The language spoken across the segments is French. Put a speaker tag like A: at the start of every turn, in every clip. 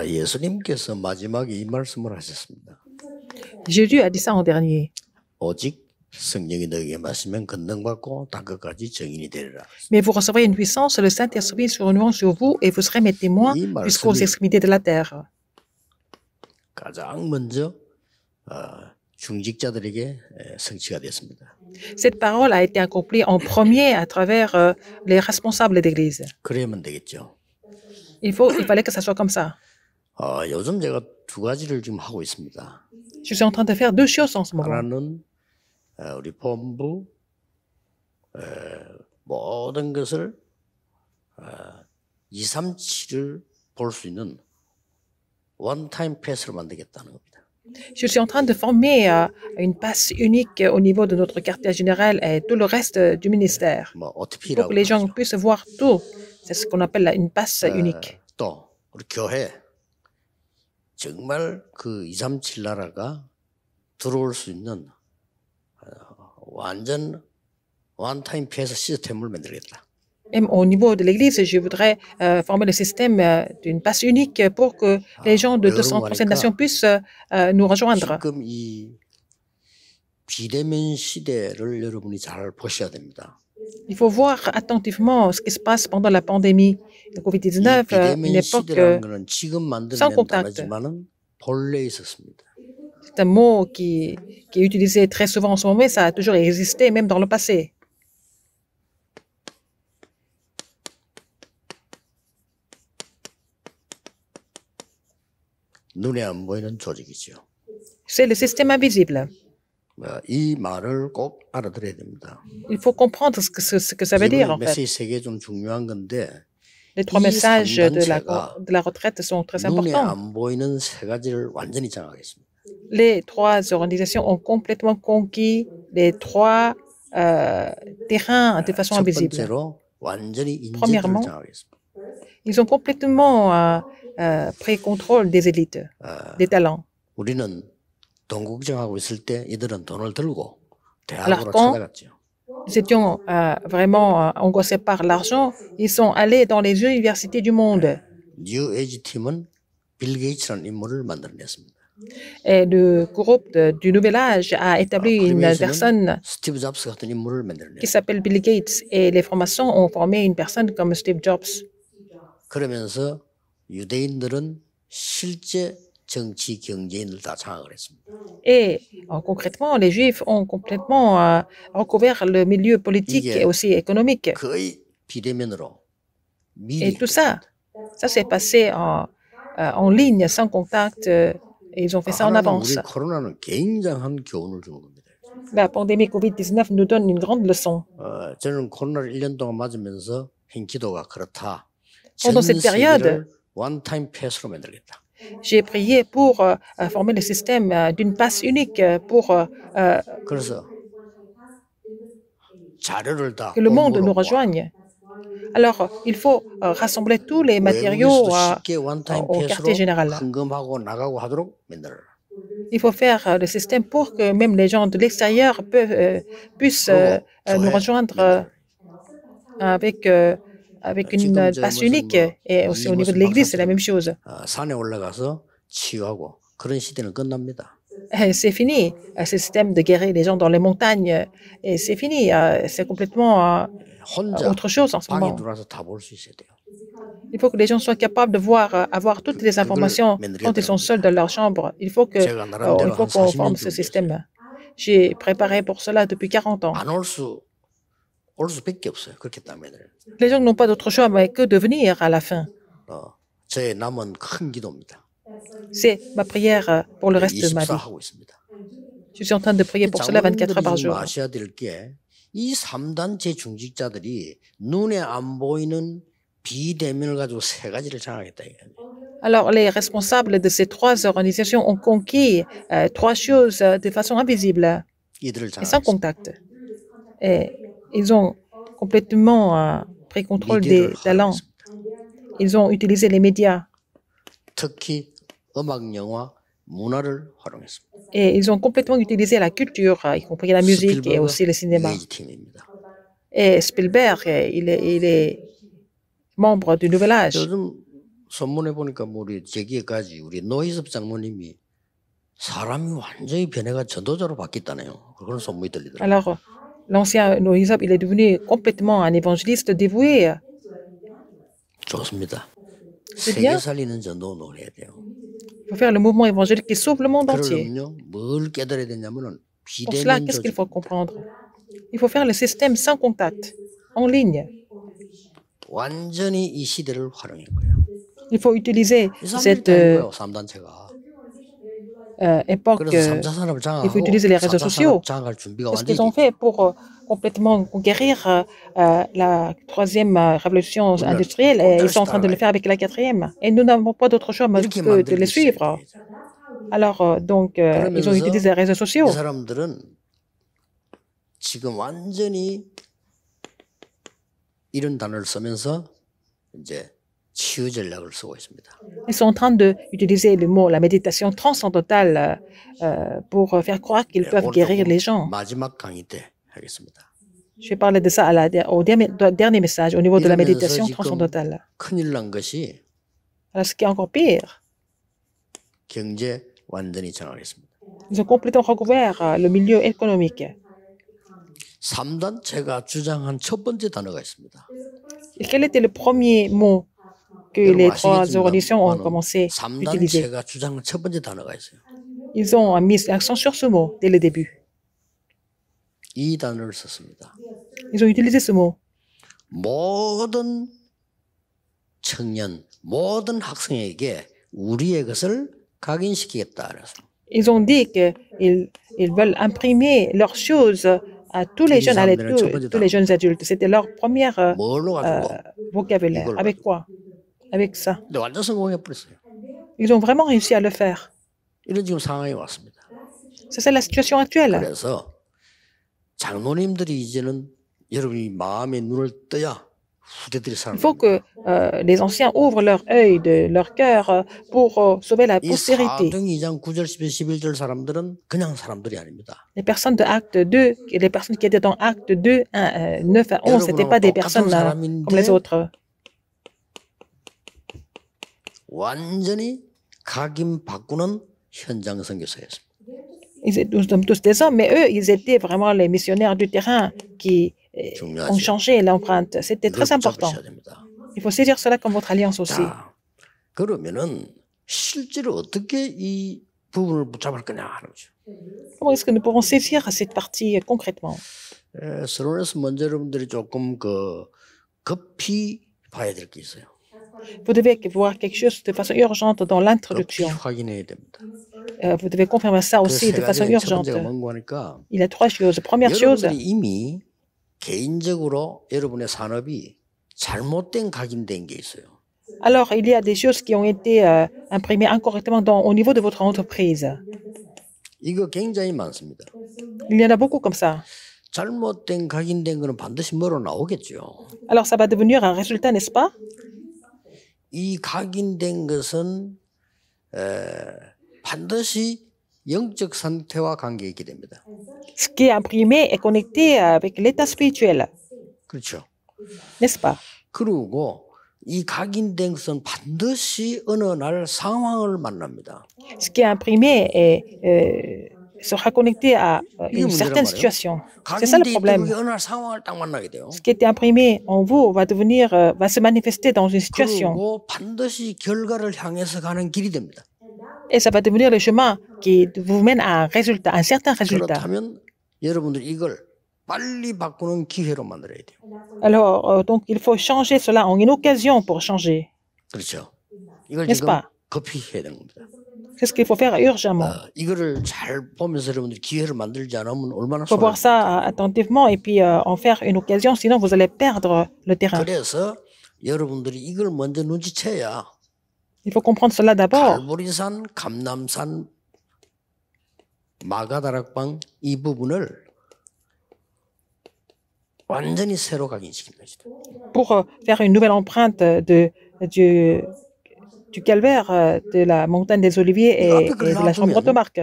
A: 예수님께서 마지막에 이 말씀을 하셨습니다.
B: Jésus a dit ça en dernier.
A: 오직 성령이 너에게 마시면 권능받고 땅끝까지 증인이 되리라.
B: Mais vous recevrez une puissance, le Saint-Esprit survenant sur vous, et vous serez mes témoins jusqu'aux extrémités de la terre.
A: 가장 먼저 중직자들에게 성취가 됐습니다.
B: Cette parole a été accomplie en premier à travers les responsables d'église.
A: 그러면 되겠죠.
B: Il fallait que ça soit comme ça.
A: 요즘 제가 두 가지를 지금 하고 있습니다.
B: Je suis en train de faire deux choses en ce moment.
A: 하나는 우리 본부 모든 것을 237을 볼 수 있는 원타임 패스로 만들겠다는 겁니다.
B: Je suis en train de former une passe unique au niveau de notre quartier général et tout le reste du ministère. Pour que les gens puissent voir tout. C'est ce qu'on appelle une passe unique.
A: 또 우리 교회 정말 그 237 나라가 들어올 수 있는 완전 원타임 패스 시스템을 만들겠다.
B: Même au niveau de l'Église, je voudrais former le système d'une passe unique pour que les gens de 237 nations puissent nous rejoindre.
A: 지금 이 비대면 시대를 여러분이 잘 보셔야 됩니다.
B: Il faut voir attentivement ce qui se passe pendant la pandémie. Le Covid-19, une époque sans contact. C'est un mot qui est utilisé très souvent en ce moment, mais ça a toujours existé, même dans le passé.
A: 눈에 안 보이는 조직이죠.
B: C'est le système invisible.
A: 이 말을 꼭 알아들어야 됩니다.
B: Il faut comprendre ce que ça veut dire en fait.
A: 메시지 좀 중요한 건데
B: Les trois messages de la retraite sont très importants.
A: 눈에 안 보이는 세 가지를 완전히 장악했습니다.
B: Les trois organisations ont complètement conquis les trois terrains de façon invisible. Premièrement, ils ont complètement pris contrôle des élites, des talents.
A: 우리는 돈 걱정하고 있을 때 이들은 돈을 들고
B: Alors
A: 대학으로
B: quand
A: 찾아갔죠.
B: nous étions vraiment angoissés par l'argent, ils sont allés dans les universités du monde.
A: 뉴 에이지 팀은 빌 게이츠라는 인물을 만들어냈습니다.
B: Et le groupe du Nouvel Âge a établi une personne
A: 스티브 잡스 같은 인물을 만들어냈습니다.
B: qui s'appelle Bill Gates et les francs-maçons ont formé une personne comme Steve Jobs.
A: 그러면서 유대인들은 실제 정치 경제인을 다 장악을 했습니다.
B: Et concrètement, les Juifs ont complètement recouvert le milieu politique et aussi économique.
A: 거의 비대면으로
B: Et tout ça s'est passé en ligne, sans contact, et ils ont fait ça en avance.
A: 우리 코로나는 굉장한 교훈을 주는 겁니다.
B: La pandémie Covid-19 nous donne une grande leçon.
A: 저는 코로나를 1년 동안 맞으면서 한 기도가 그렇다.
B: Pendant cette période,
A: 원타임 패스로 만들겠다.
B: j'ai prié pour former le système d'une passe unique pour que le monde nous rejoigne. Alors, il faut rassembler tous les matériaux au quartier général. Il faut faire le système pour que même les gens de l'extérieur puissent nous rejoindre avec une passe unique. Et aussi au niveau de l'Église, c'est la même chose. C'est fini, ce système de guérir les gens dans les montagnes. Et c'est fini, c'est complètement autre chose en ce moment. Il faut que les gens soient capables de avoir toutes les informations quand ils sont seuls dans leur chambre. Il faut qu'on forme ce système. J'ai préparé pour cela depuis 40 ans. Les gens n'ont pas d'autre choix mais que de venir à la fin. C'est ma prière pour le reste de ma vie. Je suis en train de prier pour cela 24 heures par jour.
A: 이 3단체 중직자들이 눈에 안 보이는 비대면을 가지고 세 가지를 장악했다.
B: Alors, les responsables de ces trois organisations ont conquis trois choses de façon invisible et sans contact. Et ils ont complètement pris contrôle des talents. Ils ont utilisé les médias.
A: 특히 음악, 영화, 문화를 활용했습니다.
B: Et ils ont complètement utilisé la culture, y compris la musique et aussi le cinéma. Et Spielberg, il est membre du Nouvel Âge.
A: 선문에 보니까 우리 제기에까지 우리 노희섭 장모님이 사람이 완전히 변해가 전도자로 바뀌었다네요. 그런 소문이 들리더라고요.
B: Alors, l'ancien Noézab, il est devenu complètement un évangéliste dévoué.
A: 좋습니다.
B: C'est bien.
A: 세계 살리는 전도운동을 해야 돼요.
B: Il faut faire le mouvement évangélique qui sauve le monde entier.
A: 그러면요, 뭘 깨달아야 되냐면은
B: Pour cela,
A: 비대면
B: qu'est-ce qu'il
A: 조직.
B: faut comprendre? Il faut faire le système sans contact, en ligne.
A: 완전히 이 시대를 활용한 거예요.
B: Il faut utiliser
A: 이 사람들이
B: cette
A: 다 거예요, 3단체가.
B: époque.
A: 그래서 3차 산업을
B: Il faut utiliser les réseaux sociaux.
A: 장악할 준비가
B: C'est ce qu'ils
A: 완전히
B: ont fait pour complètement conquérir la troisième révolution industrielle et ils sont en train de le faire avec la quatrième. Et nous n'avons pas d'autre choix que de les suivre. Alors, donc, ils ont utilisé les réseaux sociaux.
A: 이 사람들은 지금 완전히 이런 단어를 쓰면서 이제 치유 전략을 쓰고 있습니다.
B: Ils sont en train d'utiliser le mot, la méditation transcendantale pour faire croire qu'ils peuvent guérir les gens.
A: 마지막 강의 때 하겠습니다.
B: Je vais parler de ça au dernier message au niveau de la méditation transcendantale.
A: 큰일 난 것이
B: Alors, ce qui est encore pire,
A: 경제 완전히 장악했습니다.
B: ils ont complètement recouvert le milieu économique.
A: 3단체가 주장한 첫 번째 단어가 있습니다.
B: Et quel était le premier mot que les trois organisations ont commencé à utiliser?
A: 3단체가 주장한 첫 번째 단어가 있어요.
B: Ils ont mis l'accent sur ce mot dès le début.
A: 이 단어를 썼습니다.
B: Ils ont utilisé ce mot.
A: 모든 청년, 모든 학생에게 우리의 것을 각인시키겠다. 그래서.
B: Ils ont dit qu'ils veulent imprimer leurs choses à tous les jeunes, tous les jeunes adultes. C'était leur premier vocabulaire. Avec quoi? Avec ça.
A: 근데 완전 성공해버렸어요.
B: Ils ont vraiment réussi à le faire.
A: 이런 지금 상황이 왔습니다.
B: C'est ça la situation actuelle.
A: 그래서 장로님들이 이제는 여러분이 마음의 눈을 떠야 후대들이
B: Il
A: 살아납니다.
B: faut que les anciens ouvrent leur œil, leur cœur pour sauver la
A: 이
B: postérité.
A: 사도행 2장 9절, 10절, 11절 사람들은 그냥 사람들이 아닙니다.
B: Les personnes de Acte 2, les personnes qui étaient dans Acte 2, 9 à 11, ce n'étaient pas des personnes comme les autres.
A: 완전히 각인 바꾸는 현장 선교사였습니다.
B: Nous sommes tous des hommes, mais eux, ils étaient vraiment les missionnaires du terrain qui ont changé l'empreinte. C'était très important. Il faut saisir cela comme votre alliance aussi.
A: 자, 그러면은 실제로 어떻게 이 부분을 붙잡을 거냐 하는 거죠.
B: Comment est-ce que nous pourrons saisir cette partie concrètement?
A: 서론에서 먼저 여러분들이 조금 급히 봐야 될 게 있어요.
B: Vous devez voir quelque chose de façon urgente dans l'introduction.
A: 급히 확인해야 됩니다.
B: Vous devez confirmer ça aussi de façon urgente. Il y a trois choses. Première chose,
A: 여러분들이 이미 개인적으로 여러분의 산업이 잘못된 각인된 게 있어요.
B: alors il y a des choses qui ont été imprimées incorrectement au niveau de votre entreprise.
A: 이거 굉장히 많습니다.
B: Il y en a beaucoup comme ça.
A: 잘못된 각인된 거는 반드시 뭐로 나오겠죠.
B: Alors ça va devenir un résultat, n'est-ce pas?
A: 이 각인된 것은 반드시 영적 상태와 관계 있게 됩니다.
B: Ce qui est imprimé est connecté avec l'état spirituel,
A: 그렇죠.
B: n'est-ce pas?
A: 그리고 이 각인된 것은 반드시 어느 날 상황을 만납니다.
B: Ce qui est imprimé sera connecté à une certaine situation. C'est ça le problème.
A: 어느 날 상황을 딱 만나게 돼요.
B: Ce qui était imprimé en vous va se manifester dans une situation.
A: 그리고 반드시 결과를 향해서 가는 길이 됩니다.
B: Et ça va devenir le chemin qui vous mène à un résultat, un certain résultat.
A: 그렇다면 여러분들 이걸 빨리 바꾸는 기회로 만들어야 돼요.
B: Alors, donc, il faut changer cela en une occasion pour changer.
A: 그렇죠. 이걸
B: N'est-ce
A: 지금
B: pas?
A: 급히 해야 되는 겁니다.
B: C'est ce qu'il faut faire urgemment.
A: 이거를 잘 보면서 여러분들이 기회를 만들지 않으면 얼마나
B: Il faut voir ça attentivement et puis en faire une occasion, sinon vous allez perdre le terrain.
A: 그래서 여러분들이 이걸 먼저 눈치채야
B: Il faut comprendre cela d'abord.
A: 갈보리산, 감남산, 마가다락방 이 부분을 완전히 새로 각인시키는 것이다.
B: Pour faire une nouvelle empreinte du calvaire, de la montagne des Oliviers et de la chambre de Marc.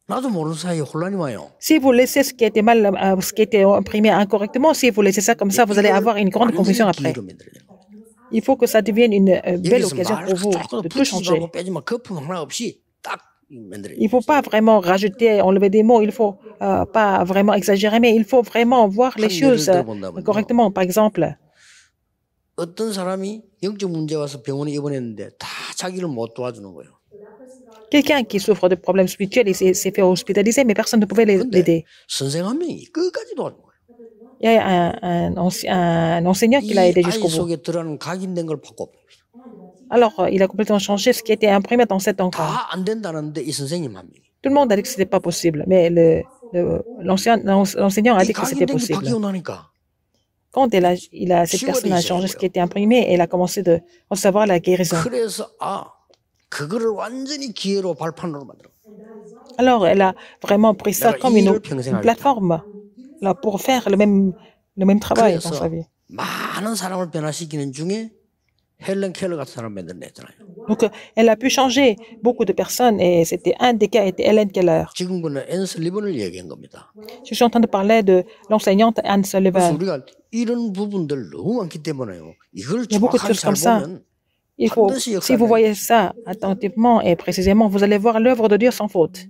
A: 나도 모르는 사이에 혼란이 와요.
B: Si vous laissez ce qui a été ce qui a été imprimé incorrectement, si vous laissez ça comme ça, vous allez avoir une grande confusion après. il faut que ça devienne une belle
A: 여기서
B: occasion pour vous
A: 조금
B: de tout
A: 붙이지도
B: changer.
A: 않고 빼지만 거품 하나 없이 딱 만들어야
B: Il ne faut pas vraiment rajouter, enlever des mots, il ne faut pas vraiment exagérer, mais il faut vraiment voir les choses correctement. Par exemple,
A: 어떤 사람이 영적 문제 와서 병원에 입원했는데 다 자기를 못 도와주는 거예요.
B: quelqu'un qui souffre de problèmes spirituels, il s'est fait hospitaliser, mais personne ne pouvait
A: 근데
B: l'aider.
A: 선생 한 명이 끝까지 도와준 거예요.
B: Il y a un enseignant qui l'a
A: 이
B: aidé
A: 아이
B: jusqu'au bout.
A: 속에 들어가는 각인된 걸 바꿔.
B: Alors, il a complètement changé ce qui était imprimé dans cet enfant.
A: 다 안 된다는데 이 선생님 한 명이.
B: Tout le monde a dit que ce n'était pas possible, mais l'enseignant a
A: 이
B: dit que c'était
A: 각인된 게
B: possible.
A: 바뀌고 나니까
B: Quand cette personne a changé ce qui était imprimé, elle a commencé de recevoir la guérison.
A: 그래서 그거를 완전히 기회로 발판으로 만들어.
B: Alors, elle a vraiment pris ça comme une plateforme là, pour faire le même travail dans sa vie.
A: 많은 사람을 변화시키는 중에 헬렌 켈러 같은 사람 만들어냈잖아요.
B: Donc, elle a pu changer beaucoup de personnes et c'était un des cas était Helen Keller.
A: 지금 그는 앤 슬리번을 얘기한 겁니다.
B: Je suis en train de parler de l'enseignante Anne
A: 그래서
B: Sullivan.
A: 우리가 이런 부분들 너무 많기 때문에요. 이걸
B: Il y a beaucoup de
A: 정확하게
B: choses
A: 잘
B: comme ça.
A: 보면
B: Il faut, si vous voyez ça attentivement et précisément, vous allez voir l'œuvre de Dieu sans faute.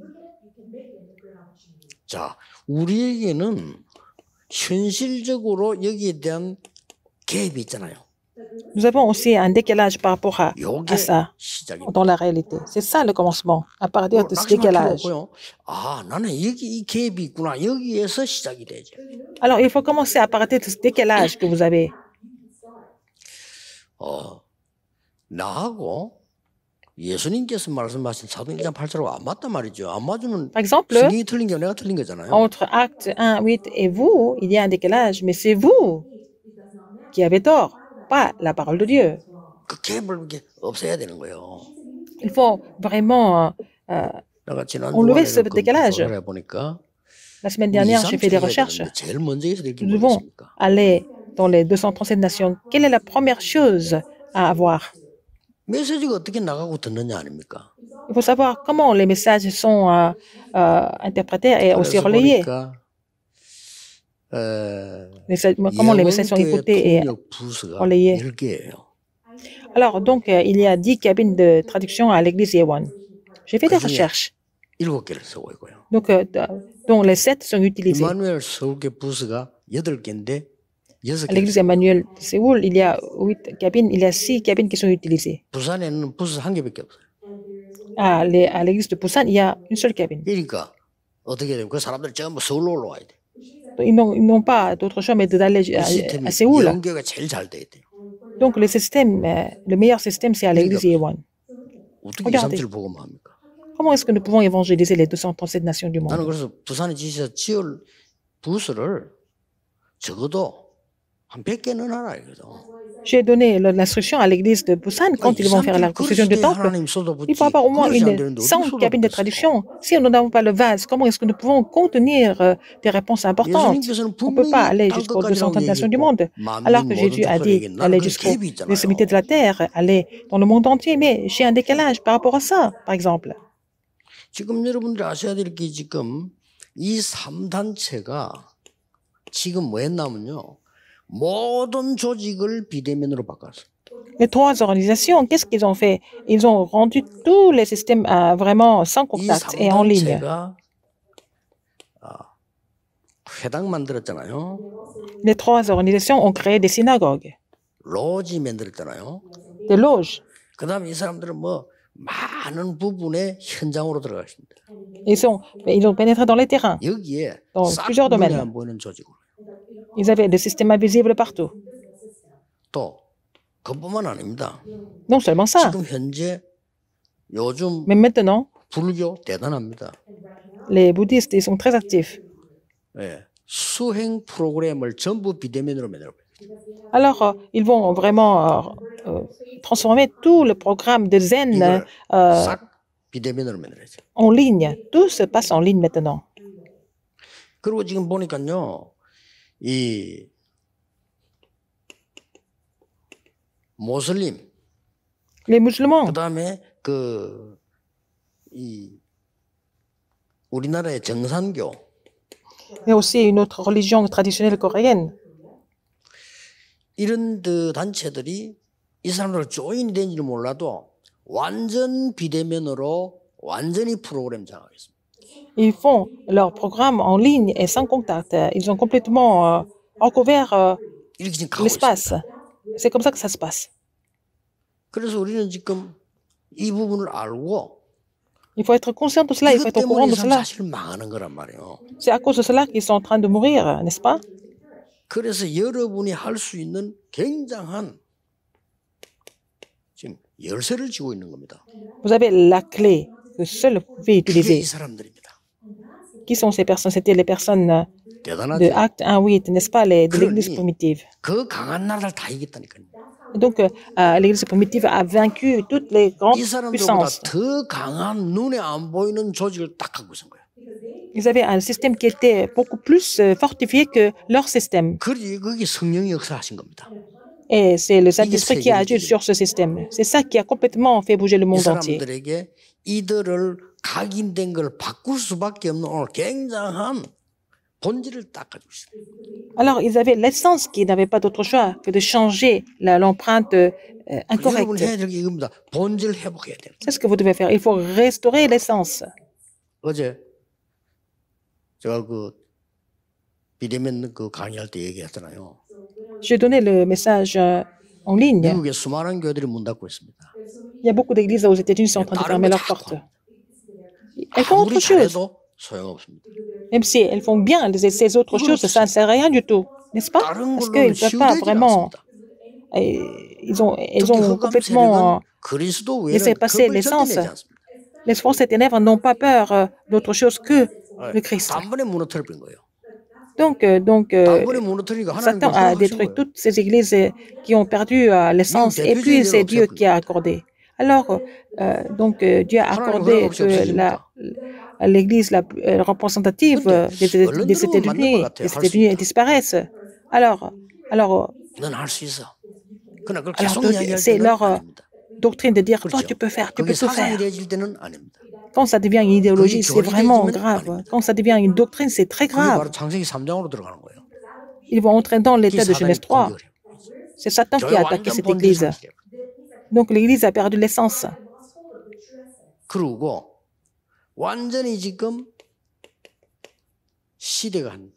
A: 자, 우리에게는 현실적으로 여기에 대한 갭이 있잖아요.
B: Nous avons aussi un décalage par rapport à
A: 요게
B: ça
A: 시작입니다.
B: dans la réalité. C'est ça le commencement, à partir de ce décalage.
A: 나는 여기 이 갭이 있구나. 여기에서 시작이 되죠.
B: Alors, il faut commencer à partir de ce décalage que vous avez.
A: 나하고 예수님께서 말씀하신 사도 1장 8절하고 안 맞단 말이죠. 안 맞으면
B: Par exemple,
A: 성경이 틀린 게 내가 틀린 거잖아요.
B: entre Acte 1, 8 et vous, il y a un décalage, mais c'est vous qui avez tort, pas la parole de Dieu.
A: 그 갭을 이렇게 없애야 되는 거예요.
B: Il faut vraiment
A: 내가 지난
B: enlever
A: 주간에
B: ce décalage.
A: 보니까
B: La semaine dernière, j'ai fait des recherches.
A: 제일 먼저 해서 될 게
B: Nous devons
A: 뭐겠습니까?
B: aller dans les 237 nations. Quelle est la première chose à avoir?
A: 메시지가 어떻게 나가고 듣느냐 아닙니까?
B: Il faut savoir comment les messages sont interprétés et aussi
A: 그래서
B: relayés.
A: 보니까
B: Comment les messages sont écoutés et
A: 통역 부서가
B: relayés.
A: 10개예요.
B: Alors, donc, il y a 10 cabines de traduction à l'église Yewan. J'ai fait des recherches.
A: 7개를 쓰고 있고요.
B: Donc, dont les 7 sont utilisés.
A: 이마누엘 서울교 부서가 8개인데
B: À l'église Emmanuel de Séoul, il y a 8 cabines, il y a 6 cabines qui sont utilisées.
A: 부산에는 부서 한 개밖에 없어요.
B: À l'église de Busan, il y a une seule cabine.
A: 그러니까 어떻게 되면 그 사람들 전부 서울로 올라와야 돼.
B: Ils n'ont pas d'autre choix mais d'aller
A: 이 시스템이
B: à Séoul.
A: 영교가 제일 잘 돼 있대요.
B: Donc, le meilleur système, c'est à l'église Yewan.
A: 어떻게
B: Regardez.
A: 237을 복음합니까?
B: Comment est-ce que nous pouvons évangéliser les 237 nations du
A: 나는
B: monde?
A: 그래서 부산에 지시해서 지을 부서를 적어도 한 100개는 하라 이거죠.
B: J'ai donné l'instruction à l'église de Busan quand ils vont faire la construction du temple. Il faut avoir au moins 100 cabines de traduction. Si nous n'avons pas le vase, comment est-ce que nous pouvons contenir des réponses importantes? On ne peut pas aller jusqu'aux 230 nations du monde. Alors que Jésus a dit d'aller jusqu'aux extrémités de la terre, aller dans le monde entier. Mais j'ai un décalage par rapport à ça, par exemple.
A: 지금 여러분들이 아셔야 될 게 지금 이 3단체가 지금 뭐 했냐면요. 모든 조직을 비대면으로 바꿨어요.
B: Les 3 organisations, qu'est-ce qu'ils ont fait? Ils ont rendu tous les systèmes vraiment sans contact et en ligne.
A: 3단체가 회당 만들었잖아요.
B: Les 3 organisations ont créé des synagogues,
A: 로지 만들었잖아요.
B: des loges.
A: 그다음에 이 사람들은 뭐 많은 부분에 현장으로 들어갔습니다.
B: Ils ont pénétré dans les terrains,
A: 여기에
B: dans
A: 싹
B: plusieurs
A: 눈에
B: domaines.
A: 안 보이는 조직으로.
B: Ils avaient des systèmes invisibles partout.
A: 또 그뿐만 아닙니다.
B: Non seulement ça,
A: 지금 현재 요즘
B: mais maintenant,
A: 불교 대단합니다.
B: les bouddhistes, ils sont très actifs.
A: 예, 수행 프로그램을 전부 비대면으로 만들어버려요.
B: Alors, ils vont vraiment transformer tout le programme de Zen
A: 이걸 싹 비대면으로 만들어야죠.
B: en ligne. Tout se passe en ligne maintenant.
A: 그리고 지금 보니까요, 이 모슬림,
B: Les musulmans,
A: 그다음에 이 우리나라의 정산교,
B: mais aussi une autre religion traditionnelle coréenne.
A: 이런 단체들이 이 사람들 조인이 된지는 몰라도 완전 비대면으로 완전히 프로그램 장악했습니다.
B: Ils font leur programme en ligne et sans contact. Ils ont complètement recouvert
A: 이렇게 지금 가고
B: l'espace.
A: 있습니다.
B: C'est comme ça que ça se passe.
A: 그래서 우리는 지금 이 부분을 알고
B: Il faut être conscient de cela, il faut
A: 이것
B: être au courant
A: 때문에 이
B: de
A: 사람
B: cela.
A: 사실 망하는 거란 말이에요.
B: C'est à cause de cela qu'ils sont en train de mourir, n'est-ce pas?
A: 그래서 여러분이 할 수 있는 굉장한 지금 열쇠를 쥐고 있는 겁니다.
B: Vous avez la clé que seul vous pouvez
A: 그게 이
B: utiliser.
A: 사람들입니다.
B: Qui sont ces personnes? C'était les personnes de
A: 대단하죠.
B: Acte 1.8, n'est-ce pas, de l'Église primitive.
A: 그 강한 나라를 다 이겼다니까요.
B: Et donc, l'Église primitive a vaincu toutes les grandes
A: 이 사람들보다
B: puissances.
A: 더 강한 눈에 안 보이는 조직을 딱 갖고 있는 거예요.
B: Ils avaient un système qui était beaucoup plus fortifié que leur système.
A: 그게 성령이 역사하신 겁니다.
B: Et c'est le Saint-Esprit qui a agi sur ce système. C'est ça qui a complètement fait bouger le
A: 이
B: monde entier.
A: 사람들에게 이들을 각인된 걸 바꿀 수밖에 없는 오늘 굉장한 본질을 딱 가지고 있어요.
B: Alors, ils avaient l'essence qui n'avait pas d'autre choix que de changer l'empreinte
A: 여러분이
B: incorrecte.
A: 해야 될 게 이겁니다. 본질 회복해야 돼요.
B: C'est ce que vous devez faire. Il faut restaurer l'essence.
A: 어제 제가 그 비대면 그 강의할 때 얘기했잖아요.
B: J'ai donné le message en ligne.
A: 미국에 수많은 교회들이 문 닫고 있습니다.
B: Il y a beaucoup d'églises aux États-Unis qui sont en train de fermer leurs portes. Elles font
A: 아무리
B: autre chose.
A: 잘해도 소용없습니다.
B: Même si elles font bien ces autres choses, ça ne sert à rien du tout. N'est-ce pas?
A: 다른
B: Parce
A: 걸로는
B: qu'ils ne peuvent pas
A: 치유되지
B: vraiment.
A: 않습니다.
B: Ils ont
A: 특히 흑암
B: complètement
A: 세력은 그리스도
B: laissé
A: 외에는
B: passer
A: 겁을
B: l'essence.
A: 절대 내지 않습니다.
B: Les forces des ténèbres n'ont pas peur d'autre chose que le Christ.
A: 단번에 무너뜨려 버린 거예요.
B: Donc,
A: 단번에 무너뜨리니까 하나님
B: Satan a détruit toutes ces églises qui ont perdu l'essence et puis c'est Dieu qui a accordé. Alors, Dieu a accordé que l'église la plus représentative des États-Unis disparaisse. Alors,
A: 넌 할 수 있어. 그러나 그걸 계속 이야기할
B: c'est
A: 때는
B: leur
A: 아닙니다.
B: doctrine de dire, toi tu peux faire, tu
A: 그게
B: peux tout faire.
A: 사상이래질 때는 아닙니다.
B: Quand ça devient une idéologie, c'est vraiment grave. Quand ça devient une doctrine, c'est très
A: 그게
B: grave.
A: 바로 창세기 3장으로 들어가는 거예요.
B: Ils vont entrer dans l'état de
A: 사단이
B: Genèse 3.
A: 공격을 해요.
B: C'est Satan qui
A: 교회
B: a attaqué
A: 완전
B: cette
A: 본질
B: église.
A: 상실이에요.
B: Donc l'église a perdu l'essence.
A: 그리고 완전히 지금 시대가 한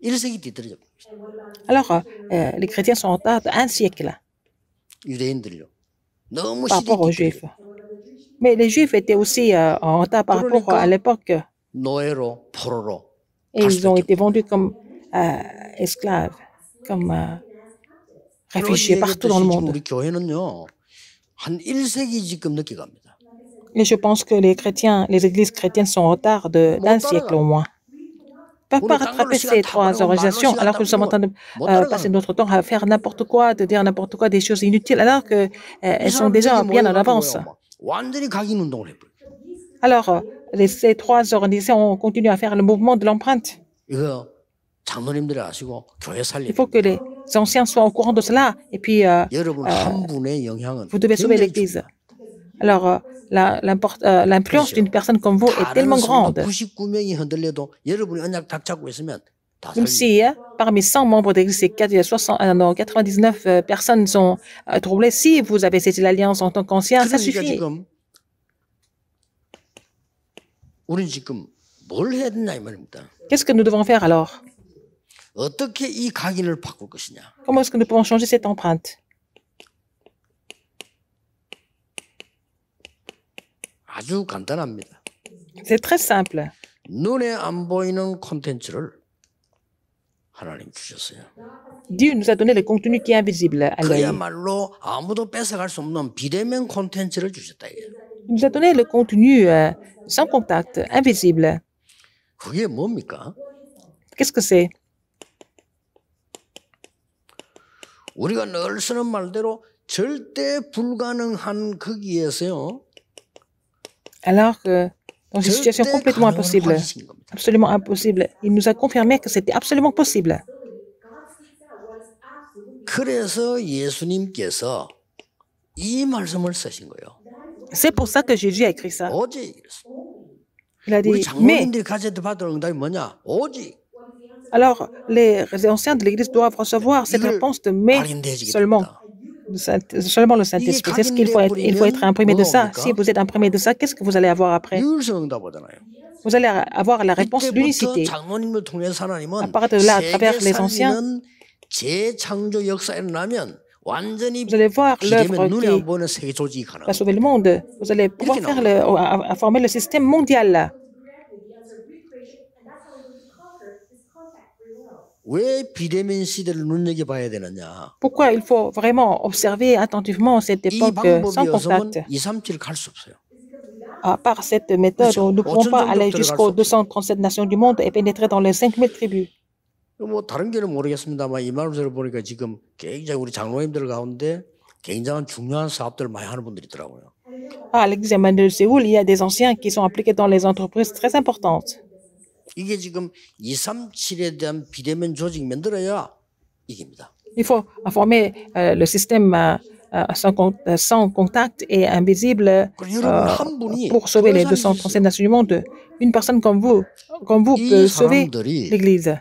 A: 1세기 뒤떨어져
B: Alors, les chrétiens sont en retard d'un siècle
A: 유대인들요. 너무
B: par
A: 시대
B: rapport aux juifs. Mais les juifs étaient aussi en retard par rapport à l'époque.
A: 노예로 포로로
B: Et ils ont été vendus comme esclaves, comme réfugiés partout dans le monde.
A: 우리 교회는요. 한 1세기 지금 늦게 갑니다.
B: Et je pense que les églises chrétiennes sont en retard d'un siècle au moins. Ils ne peuvent pas rattraper ces trois organisations alors que nous sommes en train de passer notre temps à faire n'importe quoi, de dire n'importe quoi, des choses inutiles, alors qu'elles sont déjà bien en avance.
A: 완전히 각인 운동을 해버려.
B: Alors, ces trois organisations continuent à faire le mouvement de l'empreinte.
A: 이거 장로님들이 아시고 교회 살리.
B: Il faut que les anciens soient au courant de cela. Et puis,
A: 여러분 한 분의 영향은
B: vous devez sauver l'Église. Alors, l'influence d'une personne comme vous est tellement grande.
A: 99명이 흔들려도 여러분이 언약 딱 잡고 있으면 다
B: Même si parmi 100 membres de l'Église, 99 personnes sont troublées, si vous avez saisi l'alliance en tant qu'ancien, ça suffit.
A: 지금 우리는 지금 뭘 해야 되냐 이 말입니다.
B: Qu'est-ce que nous devons faire alors?
A: 어떻게 이 각인을 바꿀 것이냐?
B: Comment est-ce que nous pouvons changer cette empreinte?
A: 아주 간단합니다.
B: C'est très simple.
A: 눈에 안 보이는 콘텐츠를 하나님 주셨어요.
B: Dieu nous a donné le contenu qui est invisible à l'œil.
A: 그야말로 아무도 뺏어갈 수 없는 비대면 콘텐츠를 주셨다 이게.
B: Il nous a donné le contenu sans contact, invisible.
A: 그게 뭡니까?
B: Qu'est-ce que c'est?
A: 우리가 늘 쓰는 말대로 절대 불가능한 거기에서요.
B: Alors que dans une situation
A: 절대
B: complètement
A: 가능한
B: impossible,
A: 확신인 겁니다.
B: absolument impossible, il nous a confirmé que c'était absolument possible.
A: 그래서 예수님께서 이 말씀을 쓰신 거예요.
B: C'est pour ça que Jésus a écrit ça.
A: 오직
B: Il a
A: 우리
B: dit, mais,
A: 장로님들이 가져야 받을 응답이 뭐냐? 오직
B: alors les anciens de l'Église doivent recevoir cette
A: 이걸
B: réponse de mais
A: 발견되어지게
B: seulement.
A: 됩니다.
B: seulement le Saint-Esprit. C'est ce qu'il faut être. Il faut être imprimé de ça. Si vous êtes imprimé de ça, qu'est-ce que vous allez avoir après? Vous allez avoir la réponse l'unicité. À partir de là, à travers les anciens, vous allez voir l'œuvre qui va sauver le monde. Vous allez pouvoir former le système mondial. Pourquoi il faut vraiment observer attentivement cette époque sans contact? À part cette méthode, nous ne pouvons pas aller jusqu'aux 237 nations du monde et pénétrer dans les 5000 tribus.
A: 다른 교회는 모르겠습니다만 이 말을 들어보니까 지금 굉장히 우리 장로님들 가운데 굉장한 중요한 사업들을 많이 하는 분들이 있더라고요.
B: À l'église Emmanuel de Séoul, il y a des anciens qui sont impliqués dans les entreprises très importantes.
A: 이게 지금 237에 대한 비대면 조직 만들어야 이깁니다.
B: Il faut former le système sans contact et invisible pour sauver les 237 nations du monde. Une personne comme vous peut sauver l'Église.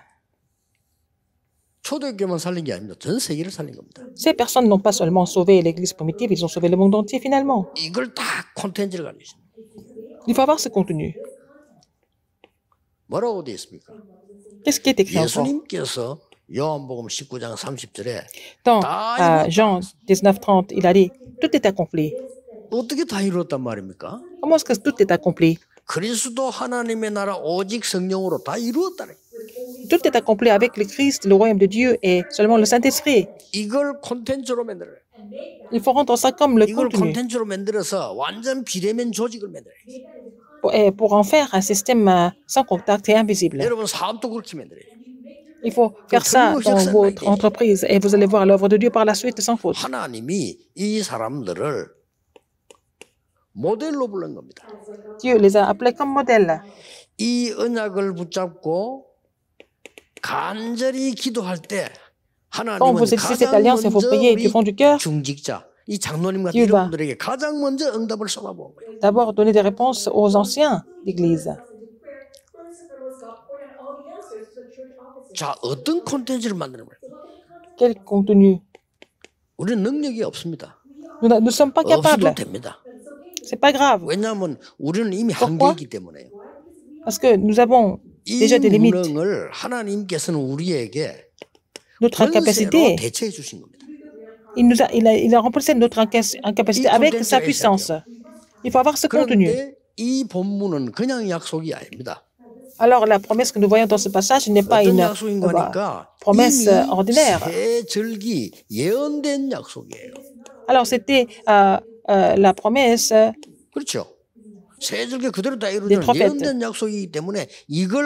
B: Ces personnes n'ont pas seulement sauvé l'Église primitive, ils ont sauvé le monde entier finalement. Il faut avoir ce contenu. Qu'est-ce qui est écrit encore? Dans Jean 19:30, il a dit, tout est accompli. Comment est-ce que tout est accompli? Tout est accompli avec le Christ, le royaume de Dieu et seulement le Saint-Esprit. Il faut rendre ça comme le contenu. Et pour en faire un système sans contact et invisible. Il faut faire ça dans votre entreprise et vous allez voir l'œuvre de Dieu par la suite sans faute. Dieu les a appelés comme modèle. Quand vous exercez cette alliance et vous priez du fond du cœur, Dieu va d'abord donner des réponses aux anciens d'Église. Quel contenu? Nous ne sommes pas capables. Ce n'est pas grave. Pourquoi? Parce que nous avons déjà des limites. Notre incapacité, il a remplacé notre incapacité avec sa puissance. Il faut avoir ce contenu. Alors, la promesse que nous voyons dans ce passage n'est pas une promesse ordinaire. Alors, c'était la promesse des prophètes.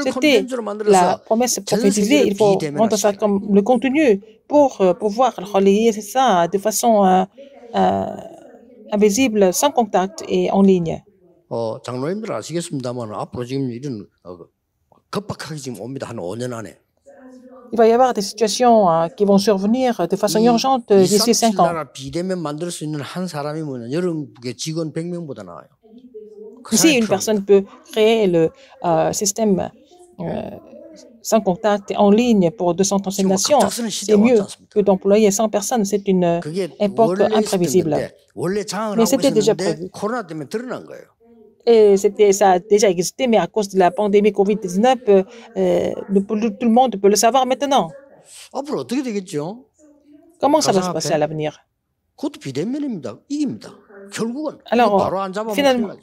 B: C'était la promesse prophétisée. Il faut rendre ça comme le contenu pour pouvoir relayer ça de façon invisible, sans contact et en ligne.
A: 장로님들 아시겠습니다만 앞으로 지금 이런 급박하게 지금 옵니다. 한 5년 안에.
B: Il va y avoir des situations qui vont survenir de façon urgente d'ici 5 ans.
A: 비대면 만들 수 있는 한 사람이 뭐냐 여러분의 직원 100명보다 나아요.
B: Si une personne peut créer le système sans contact en ligne pour 237 nations, c'est mieux que d'employer 100 personnes. C'est une époque imprévisible. Mais c'était déjà prévu. Et ça a déjà existé, mais à cause de la pandémie COVID-19, tout le monde peut le savoir maintenant. Comment ça va se passer à l'avenir? Alors, finalement,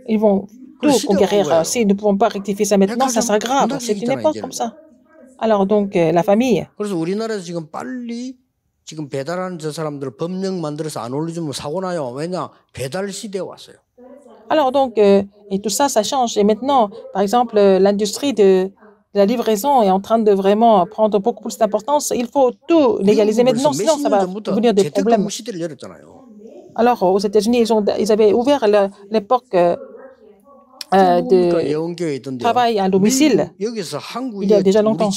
B: ils vont tout conquérir. Si nous ne pouvons pas rectifier ça maintenant, ça sera grave. C'est une époque comme ça. Alors donc, la famille.
A: 지금 배달하는 저 사람들 법령 만들어서 안 올려주면 사고 나요. 왜냐? 배달 시대에 왔어요.
B: Alors donc, et tout ça, ça change. Et maintenant, par exemple, l'industrie de la livraison est en train de vraiment prendre beaucoup plus d'importance. Il faut tout légaliser maintenant, sinon ça va devenir des problèmes. Alors, aux États-Unis, ils avaient ouvert l'époque de travail à domicile il y a déjà longtemps.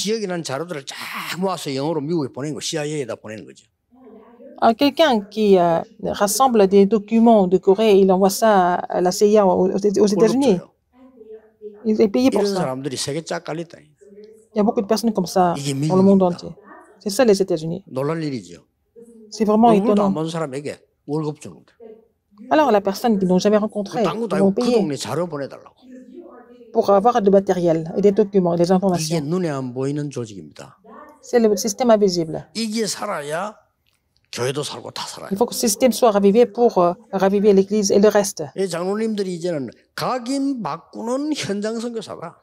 B: Quelqu'un qui rassemble des documents de Corée, il envoie ça à la CIA aux États-Unis. Il est payé pour ça. Il y a beaucoup de personnes comme ça dans le monde entier. C'est ça les États-Unis. C'est vraiment
A: 얼굴도 안
B: étonnant.
A: 본 사람에게 월급 주는 거예요.
B: Alors, la personne qu'ils n'ont jamais rencontrée,
A: 땅도
B: ils vont
A: 아니고 그
B: payer
A: 동네 자료 보내달라고.
B: pour avoir du matériel et des documents, des
A: 이게
B: informations.
A: 눈에 안 보이는 조직입니다.
B: C'est le système invisible.
A: 이게 살아야 교회도 살고 다 살아요.
B: Il faut que ce système soit ravivé pour raviver l'Église et le reste.
A: 이 장로님들이 이제는 각인 바꾸는 현장 선교사가.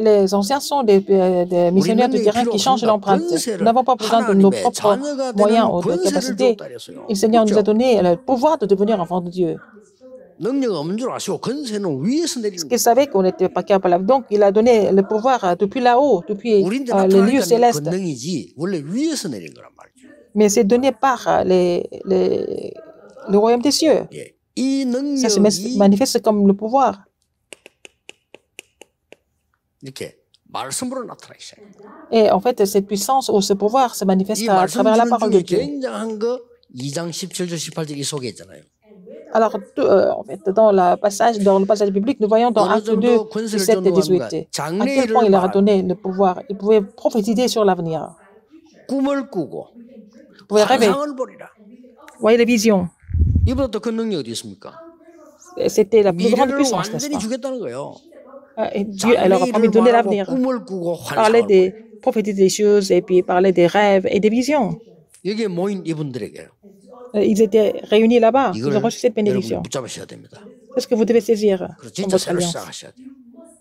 B: Les anciens sont des missionnaires de terrain qui changent l'empreinte. Nous n'avons pas besoin de nos propres moyens ou de capacités. Et le Seigneur nous a donné le pouvoir de devenir enfants de Dieu.
A: 능력 없는 줄 아시고 권세는 위에서 내리는
B: Il savait qu'on n'était pas capable. Donc, il a donné le pouvoir depuis là-haut, depuis
A: 우리한테
B: les lieux
A: 나타나니까
B: célestes.
A: 권능이지 원래 위에서 내린 거란 말이죠.
B: Mais c'est donné par le royaume des cieux.
A: 예. 이
B: Ça se
A: 능력이
B: manifeste comme le pouvoir.
A: 이렇게 말씀으로 나타나기 시작해요.
B: Et en fait, cette puissance ou ce pouvoir se manifeste
A: 이
B: à
A: 말씀
B: travers la
A: 주는
B: parole de
A: 중에
B: Dieu.
A: 굉장한 거 2장 17절 18절 이 속에 있잖아요.
B: Alors, en fait, dans le passage biblique, nous voyons dans
A: 어느
B: Acte 2,
A: 정도 권세를
B: 17 et 18,
A: 전도하는가
B: à quel point il leur a donné le pouvoir. Il pouvait prophétiser sur l'avenir.
A: 꿈을 꾸고
B: Il pouvait rêver.
A: 환상을 보리라.
B: Voyez les visions.
A: 이보다 더 큰 능력이 어디 있습니까?
B: C'était la plus grande
A: 미래를
B: puissance, n'est-ce
A: 완전히
B: pas?
A: 주겠다는 거예요.
B: Et Dieu leur a promis de donner l'avenir.
A: 꿈을 꾸고
B: Parler
A: 환상을
B: des prophétiser des choses et puis parler des rêves et des visions.
A: 여기에 모인 이분들에게
B: Ils étaient réunis là-bas. Ils
A: 이걸
B: ont reçu cette
A: 여러분이
B: bénédiction.
A: 붙잡으셔야 됩니다.
B: C'est ce que vous devez saisir
A: 그래서
B: dans
A: 진짜
B: votre
A: 새로
B: alliance.
A: 시작하셔야 돼요.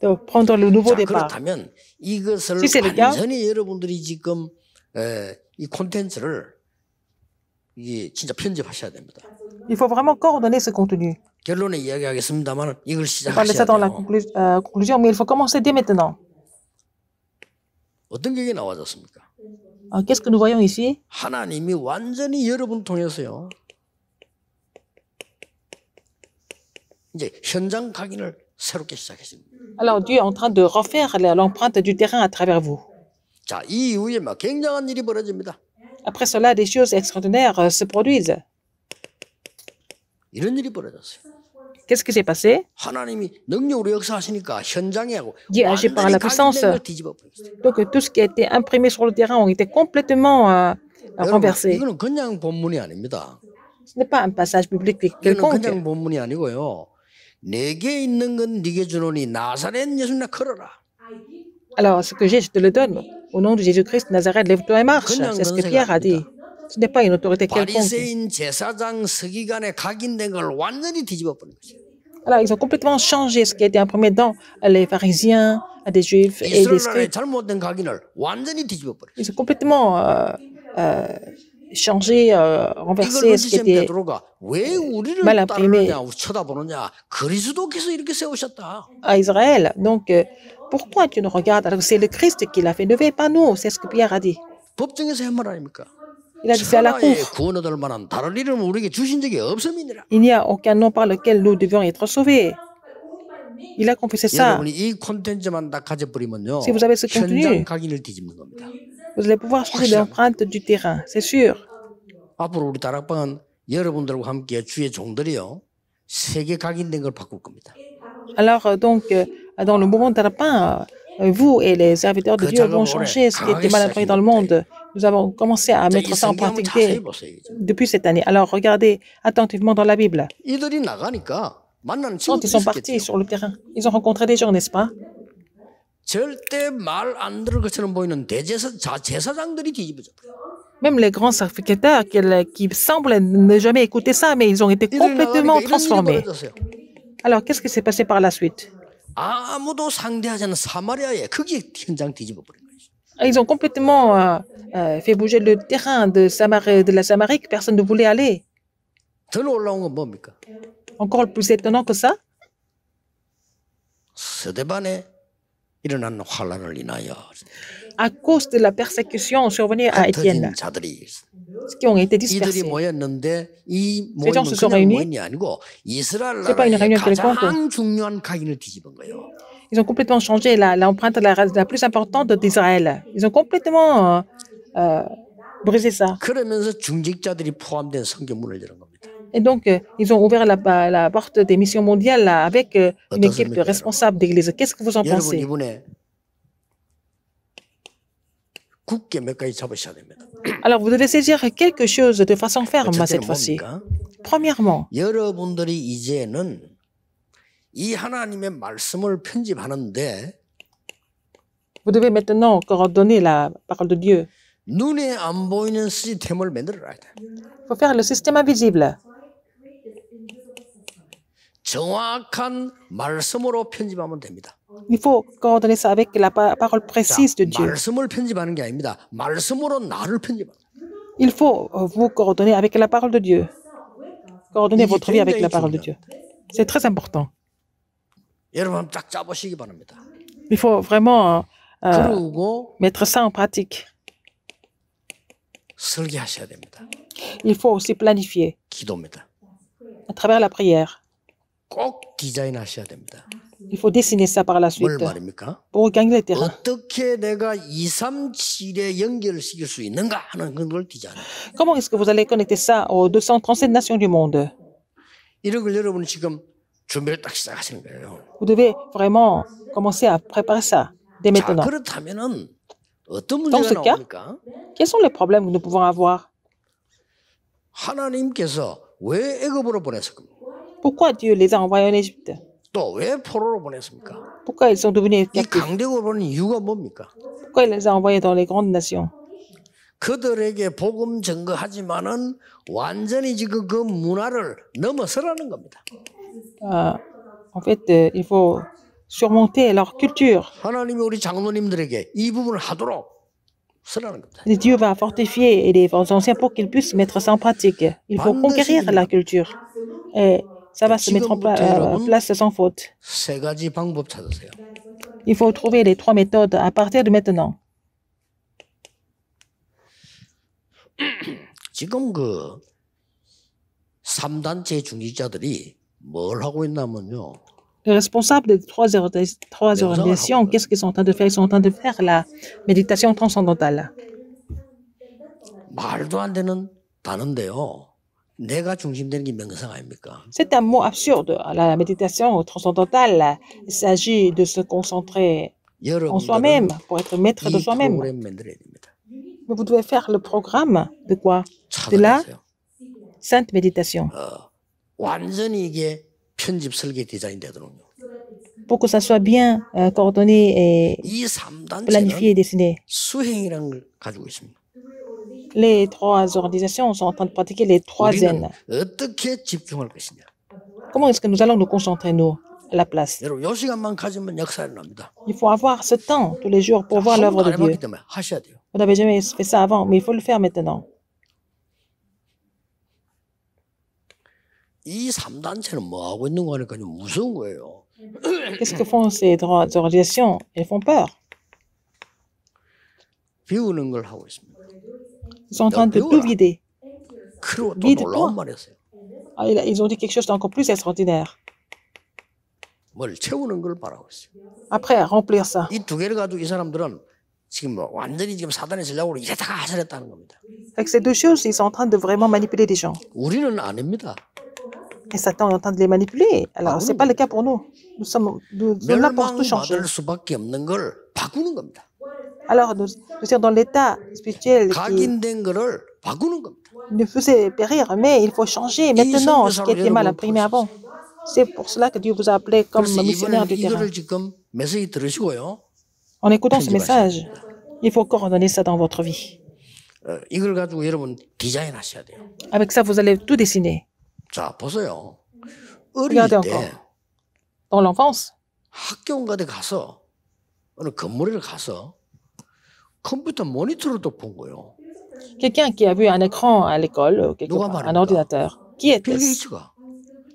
B: De prendre le nouveau
A: 자,
B: départ.
A: 그렇다면 이것을
B: Si c'est le cas,
A: 완전히 여러분들이 지금 이 콘텐츠를 이게 진짜 편집하셔야 됩니다.
B: Il faut vraiment coordonner ce contenu.
A: 결론에 이야기하겠습니다만 이걸
B: Je parlais ça
A: 시작하셔야
B: dans la
A: 돼요.
B: conclusion, mais il faut commencer dès maintenant.
A: 어떤 게 나와졌습니까?
B: Alors, qu'est-ce que nous voyons ici?
A: 하나님이 완전히 여러분 통해서요. 이제 현장 각인을 새롭게 시작했습니다.
B: Alors, Dieu est en train de refaire l'empreinte du terrain à travers vous.
A: 자, 이 이후에 막 굉장한 일이 벌어집니다.
B: Après cela, des choses extraordinaires se produisent.
A: 이런 일이 벌어졌어요.
B: Qu'est-ce qui s'est passé?
A: 하나님이 능력으로 역사하시니까 현장에 하고
B: Dieu agit par la puissance.
A: 각인된 걸 뒤집어 버렸어요.
B: Donc, tout ce qui a été imprimé sur le terrain ont été complètement
A: 여러분,
B: renversés.
A: 이거는 그냥 본문이 아닙니다.
B: Ce n'est pas un passage biblique
A: 이거는
B: quelconque.
A: 그냥 본문이 아니고요. 내게 있는 건 네게 주노니 나사렛 예수나 걸어라.
B: Alors, ce que j'ai, je te le donne. Au nom de Jésus-Christ, Nazareth, lève-toi et marche. C'est ce que Pierre a dit. Ce n'est pas une autorité quelconque.
A: 바리새인 제사장 서기관에 각인된 걸 완전히 뒤집어 버린 거죠.
B: Alors, ils ont complètement changé ce qui a été imprimé dans les pharisiens, des juifs et des
A: 이스라엘의
B: scribes.
A: 잘못된 각인을 완전히 뒤집어 버렸어요.
B: Ils ont complètement changé,
A: 이걸
B: renversé ce qui
A: 루시셈
B: était
A: 베드로가 왜 우리를
B: mal imprimé
A: 따르느냐 쳐다보느냐 그리스도께서 이렇게 세우셨다.
B: à Israël. Donc, pourquoi tu nous regardes alors que c'est le Christ qui l'a fait lever, pas nous? C'est ce que Pierre a dit.
A: 법정에서 한 말 아닙니까?
B: Il a dit c'est à la cour.
A: 천하에 구원 얻을 만한 다른 이름을 우리에게 주신 적이 없음이니라.
B: Il n'y a aucun nom par lequel nous devions être sauvés. Il a confessé ça.
A: 여러분이 이 콘텐츠만 다 가져버리면요.
B: Si vous avez ce contenu,
A: 현장 각인을 뒤집는 겁니다.
B: vous allez pouvoir changer l'empreinte du terrain, c'est sûr.
A: 앞으로 우리 다락방은 여러분들과 함께 주의 종들이요. 세계 각인된 걸 바꿀 겁니다.
B: Alors, donc, dans le mouvement de Tarapin, vous et les serviteurs de Dieu vont changer ce qui était mal imprimé dans le monde. Nous avons commencé à mettre ça en pratique depuis cette année. Alors, regardez attentivement dans la Bible.
A: 이들이 나가니까 만나는
B: Quand ils sont partis
A: 친구들이
B: sur le terrain, ils ont rencontré des gens, n'est-ce pas?
A: 절대 말 안 들을 것처럼 보이는 제사장들이 뒤집어져.
B: Même les grands sacrificateurs qui semblent ne jamais écouter ça, mais ils ont été complètement transformés. Alors, qu'est-ce qui s'est passé par la suite?
A: 아무도 상대하지 않는 사마리아에 거기에 현장 뒤집어 버린 거예요.
B: Ils ont complètement fait bouger le terrain de la Samarie que personne ne voulait aller.
A: 더 놀라운 건 뭡니까?
B: Encore plus étonnant que ça,
A: 스데반에 일어난 환란을 인하여
B: à cause de la persécution survenue à Étienne,
A: 흩어진 자들이
B: qui ont été
A: 이들이
B: dispersés.
A: 모였는데 이
B: Ces gens
A: 모임은
B: se sont
A: 그냥
B: réunis.
A: 모임이 아니고 이스라엘
B: C'est pas une
A: 나라의
B: réunion
A: 가장
B: quelconque.
A: 중요한 각인을 뒤집은 거예요.
B: Ils ont complètement changé l'empreinte la plus importante d'Israël. Ils ont complètement brisé ça.
A: 그러면서 중직자들이 포함된 성경문을 여는 겁니다.
B: Et donc, ils ont ouvert la porte des missions mondiales avec une équipe de responsables d'église. Qu'est-ce que vous en
A: 여러분
B: pensez?
A: 이번에 굳게 몇 가지 잡으셔야 됩니다.
B: Alors, vous devez saisir quelque chose de façon ferme cette fois-ci. Premièrement,
A: 여러분들이 이제는 이 하나님의 말씀을 편집하는데
B: vous devez maintenant coordonner la parole de Dieu.
A: 눈에 안 보이는 시스템을 만들어야 돼.
B: Il faut faire le système invisible.
A: 정확한 말씀으로 편집하면 됩니다.
B: Il faut coordonner ça avec la parole précise de Dieu.
A: 말씀을 편집하는 게 아닙니다. 말씀으로 나를 편집하는.
B: Il faut vous coordonner avec la parole de Dieu. Coordonner votre vie avec la parole de Dieu. C'est très important.
A: 여러분 딱 짜보시기 바랍니다.
B: Il faut vraiment
A: 그리고
B: mettre ça en pratique.
A: 설계하셔야 됩니다.
B: Il faut aussi planifier
A: 기도입니다.
B: à travers la prière.
A: 꼭 디자인하셔야 됩니다.
B: Il faut dessiner ça par la
A: 뭘
B: suite
A: 말입니까?
B: pour gagner le terrain.
A: 어떻게 내가 237에 연결시킬 수 있는가 하는 걸 디자인.
B: Comment est-ce que vous allez connecter ça aux 237 nations du monde?
A: 이런 걸 여러분은 지금 준비를 딱 시작하시는 거예요.
B: Vous devez vraiment commencer à préparer ça dès
A: 자,
B: maintenant.
A: 그렇다면은 어떤
B: Dans ce
A: 문제가
B: cas,
A: 나옵니까?
B: quels sont les problèmes que nous pouvons avoir?
A: 하나님께서 왜 애굽으로 보냈을까?
B: Pourquoi Dieu les a envoyés en Égypte?
A: 또 왜 포로로 보냈습니까?
B: Pourquoi ils sont devenus
A: 이
B: captifs?
A: 강대국으로 보낸 이유가 뭡니까?
B: Pourquoi il les a envoyés dans les grandes nations?
A: 그들에게 복음 전거하지만은 완전히 지금 그 문화를 넘어서라는 겁니다.
B: En fait, il faut surmonter leur culture.
A: 하나님이 우리 장로님들에게 이 부분을 하도록 서라는 겁니다.
B: Et Dieu va fortifier les anciens pour qu'ils puissent mettre ça en pratique. Il faut conquérir la culture. Et ça va se mettre en place sans faute.
A: 세 가지 방법 찾으세요.
B: Il faut trouver les 3 méthodes à partir de maintenant.
A: 지금 그 3단체 중직자들이 뭘 하고 있냐면요.
B: Les responsables des trois organisations, qu'est-ce qu'ils sont en train de faire? Ils sont en train de faire la méditation transcendantale.
A: 말도 안 되는 단어인데요. 내가 중심되는 게 명상 아닙니까?
B: C'est un mot absurde. La méditation transcendantale, il s'agit de se concentrer en soi-même pour être maître de
A: 이
B: soi-même.
A: 프로그램 만들어야 됩니다.
B: Mais vous devez faire le programme de quoi? De la
A: 찾아내세요.
B: sainte méditation.
A: 완전히 이게 편집 설계 디자인 되도록요.
B: Pour que ça soit bien coordonné et
A: 이 3단체는
B: planifié et dessiné.
A: 수행이라는 걸 가지고 있습니다.
B: Les 3 organisations sont en train de pratiquer les 3
A: 우리는
B: zen.
A: 어떻게 집중할 것이냐.
B: Comment est-ce que nous allons nous concentrer, nous, à la place?
A: 여러분 요 시간만 가지면 역사를 납니다.
B: Il faut avoir ce temps tous les jours pour voir l'œuvre
A: 한 번도
B: de
A: 안
B: Dieu.
A: 해봤기 때문에 하셔야 돼요.
B: Vous n'avez jamais fait ça avant, mais il faut le faire maintenant.
A: 이 3단체는 뭐 하고 있는 거 하니까 좀 무서운 거예요.
B: Qu'est-ce que font ces 3 organisations? Elles font peur.
A: 비우는 걸 하고 있습니다.
B: Ils sont en train de tout vider.
A: 그리고 또
B: Vide
A: 놀라운
B: toi.
A: 말 했어요.
B: Ah, ils ont dit quelque chose d'encore plus extraordinaire.
A: 뭘 채우는 걸 바라고 있어요.
B: Après, remplir ça.
A: 이 두 개를 가지고 이 사람들은 지금 뭐 완전히 지금 사단의 전략으로 이랬다가 저랬다는 겁니다.
B: Avec ces 2 choses, ils sont en train de vraiment manipuler des gens.
A: 우리는 아닙니다.
B: Et Satan est en train de les manipuler. Alors, ce n'est pas le cas pour nous. Nous sommes là pour tout changer.
A: 멸망받을 수밖에 없는 걸 바꾸는 겁니다.
B: Alors, nous sommes dans l'état spirituel qui
A: 각인된 거를 바꾸는 겁니다.
B: nous faisait périr, mais il faut changer maintenant ce qui était mal imprimé avant. C'est pour cela que Dieu vous a appelé comme
A: 그래서
B: missionnaire
A: 이번에
B: du terrain.
A: 이거를 지금 메시지 들으시고요.
B: En écoutant ce message, il faut coordonner ça dans votre vie.
A: 이걸 가지고 여러분 디자인하셔야 돼요.
B: Avec ça, vous allez tout dessiner.
A: 자, 보세요. 어릴
B: Regardez
A: 때
B: encore. Dans l'enfance,
A: 학교 온 곳에 가서 어느 건물에 가서 컴퓨터 모니터를 또 본 거예요.
B: quelqu'un qui a vu un écran à l'école, quelque
A: 누가
B: part,
A: 말입니까?
B: un ordinateur, qui
A: 빌
B: était-ce?
A: 게이츠가.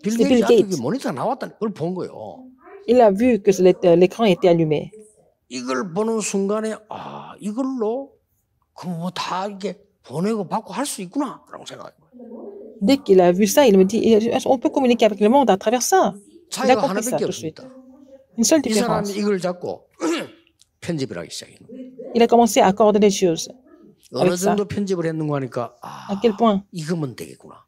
A: 빌
B: C'est Bill
A: 게이츠 앞에
B: Gates.
A: 모니터가 나왔다는 걸 본 거예요.
B: Il a vu que l'écran était allumé.
A: 이걸 보는 순간에 아 이걸로 그 뭐 다 이렇게 보내고 받고 할 수 있구나라고 생각한 거예요.
B: Dès qu'il a vu ça, il me dit, on peut communiquer avec le monde à travers ça. Il a
A: 차이가
B: compris ça
A: 하나밖에
B: tout de suite.
A: 없습니다.
B: Une seule
A: 이
B: différence.
A: 사람이 이걸 잡고 편집을 하기 시작해요.
B: Il a commencé à coordonner les choses.
A: 어느
B: Avec ça.
A: 정도 편집을 했는가 하니까
B: À
A: 아
B: quel point?
A: 이거면 되겠구나.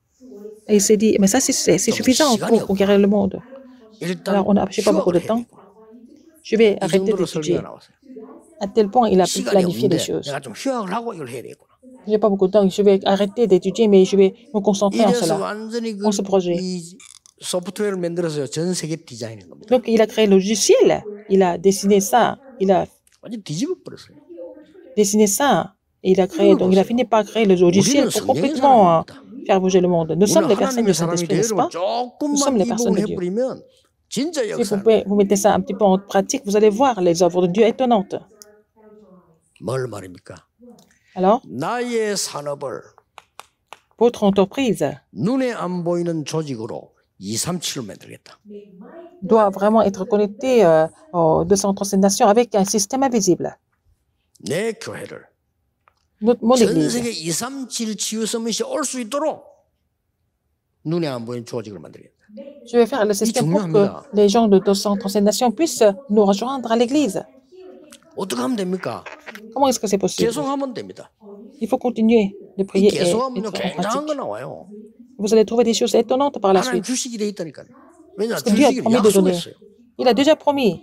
B: Et il s'est dit, mais ça, c'est suffisant pour conquérir le monde.
A: 일단
B: Alors, je n'ai pas beaucoup de
A: 휴학을 해야
B: temps.
A: 되겠구나.
B: Je vais
A: 이
B: arrêter
A: 정도로
B: d'étudier.
A: 설계가 나왔어요.
B: à tel point il a pu
A: 시간이
B: planifier les
A: 없는데
B: choses.
A: 내가 좀 휴학을 하고 이걸 해야 되겠구나.
B: Je n'ai pas beaucoup de temps, je vais arrêter d'étudier, mais je vais me concentrer en
A: 이래서
B: cela,
A: 완전히
B: en ce projet.
A: 이 소프트웨어를 만들어서 전 세계 디자인한 겁니다.
B: Donc, il a créé le logiciel, il a dessiné ça, il a
A: 완전 뒤집어 버렸어요.
B: dessiné ça, et il a créé, donc il a fini par créer le logiciel pour complètement faire bouger le monde. Nous sommes des personnes de Saint-Esprit, n'est-ce pas? Nous sommes les personnes de Dieu.
A: 진짜
B: Si
A: 역사를
B: vous mettez ça un petit peu en pratique, vous allez voir les œuvres de Dieu étonnantes.
A: 뭘 말입니까?
B: Alors,
A: 나의 산업을
B: votre entreprise
A: 눈에 안 보이는 조직으로 237을 만들겠다.
B: doit vraiment être connectée de son transcendation avec un système invisible.
A: 내 교회를
B: Mon
A: 전
B: église.
A: 세계 237 치유 서밋이 올 수 있도록 눈에 안 보이는 조직을 만들겠다.
B: Je vais faire le système pour que les gens de son transcendation puissent nous rejoindre à l'église.
A: 어떻게 하면 됩니까?
B: Comment est-ce que c'est possible?
A: 계속 하면 됩니다.
B: Il faut continuer de prier et
A: 계속하면요
B: être en
A: 굉장한 거
B: pratique.
A: 나와요.
B: Vous allez trouver des choses étonnantes par la
A: 하나님
B: suite.
A: 주식이 돼 있다니까요. 왜냐
B: Parce que Dieu a
A: 주식을
B: promis de donner.
A: 약속했어요.
B: Il a déjà promis.